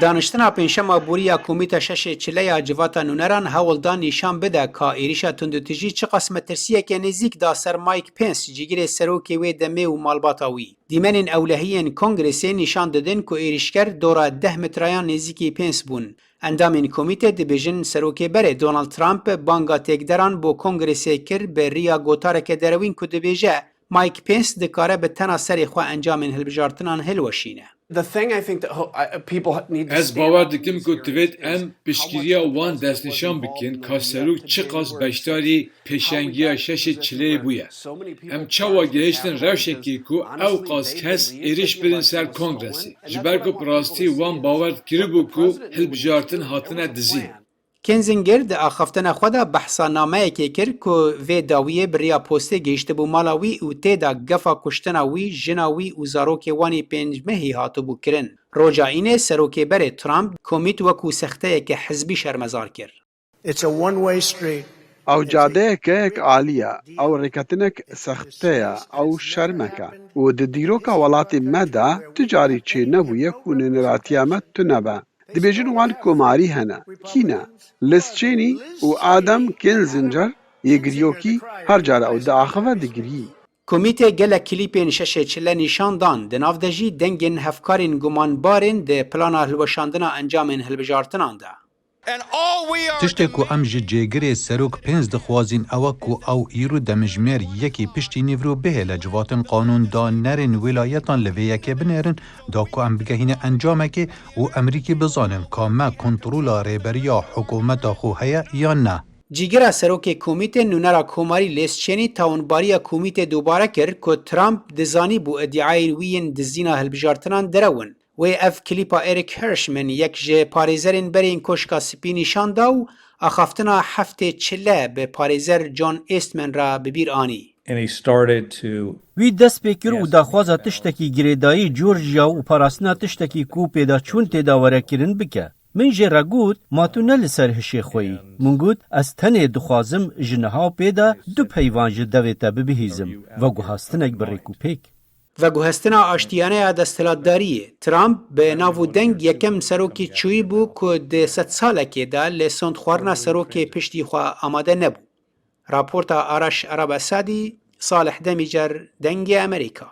دانشتنا پنجشەمە بوریە کۆمیتە شەشێ چلەیە جڤاتە نونەران هەوڵدا نیشان بدە کە عێریشە توندوتیژی چ قەسمەترسیەکە نزیکدا سەر مایک پێنس جگیرێ سەرۆکێ وێ دەمێ و ماڵباتە وی. دیمەنین ئەولەهیەن کۆنگرسێ نیشان دەدن کو عێریشکەر دۆرە 10 مترایان نزیکی پێنس بوون. ئەندامین کۆمیتێ دەبێژن سەرۆکێ بەرێ دۆناڵد ترامپ بانگا تێکدەران بۆ کۆنگرسێ کرد بە ڕیا گۆتارێکە دەرەوین کو دەبێژە مایک پێنس دکارە بە تەنە سەری خوا ئەنجامین هەلبژارتنان هەلوەشینە. Ez bawer dikim ku divêt em piştgiriya wan destnîşan bikin ka serok çi qas beşdarî pêşengiya şeşê çileyê bûye. Em çawa gihîştin rewşekê ku ew qas kes êriş birin ser kongresê. Ji ber ku bi rastî wan bawer kiribû ku hilbijartin hatine dizîn. Kinzinger di axaftena xwe de behsanameyekê kir ku vê dawiyê bi rêya postê gehîştibû mala wî û têda gefa kuştina wî, jina wî û zarokê wanî pêncmehî hatibû kirin. Roja înê serokêberê Trump komît wekû sexteyeke hizbî şermezar kir. Ew cadeyekek alî ye, ew rêketinek sexte ye, ew şermek e û di dîroka welatê me de ti carî çê nebûye ku nêratiya me tune be. Dibêjin wan komarî hene, kî ne? Liz Cheney û Adam Kinzinger yê giriyokî her care ew diaxive digirî. Komîtê gelek klîpên şeşê çile nîşan dan di nav de jî dengên hevkarên gumanbarên di plana hilweşandina encamên hilbijartinan de. Tiştê ku em ji cêgirê serok pênz dixwazin ew e ku ew îro demijmêr yekê piştî nîvro bihê li civatên qanûndanerên wêlayetan li vê yekê binêrin da ku em bigehîne encamekê û Emerîkê bizanin ka me kontrola rêberiya hikûmeta xwe heye yan ne. Cîgira serokê komîtê nûnera komarî Liz Cheney tawinbariya komîtê dubare kir ku Trump dizanî bû iddiayên wî yên dizîna hilbijartinan derewin. Wê ev klîpa Eric Hirschman yek ji parêzerên berên koşka spî nîşan da û axaftina heftê çile bi parêzer John Eastman ra bi bîr anî. Wî dest pê kir û daxwaza tiştekî girêdayî Georgia û parastina tiştekî ku pêdaçûn têda werekirin bike. Min jê re got ma tu ne li ser hişê xwe yî. Min got ez tenê dixwazim ji niha pêda du peyvan ji devê te bibihîzim veguhastinek bi rêkûpêk. Veguhestina aştiyaneya desthilatdariyê Trump bi nav û deng yekem serokê çûyî bû ku di sed salekê de li sondxwarina serokê piştî xwe amade nebû. Raporta Araş Arab Esadî, Salih Demîcer, Dengê Amerîka.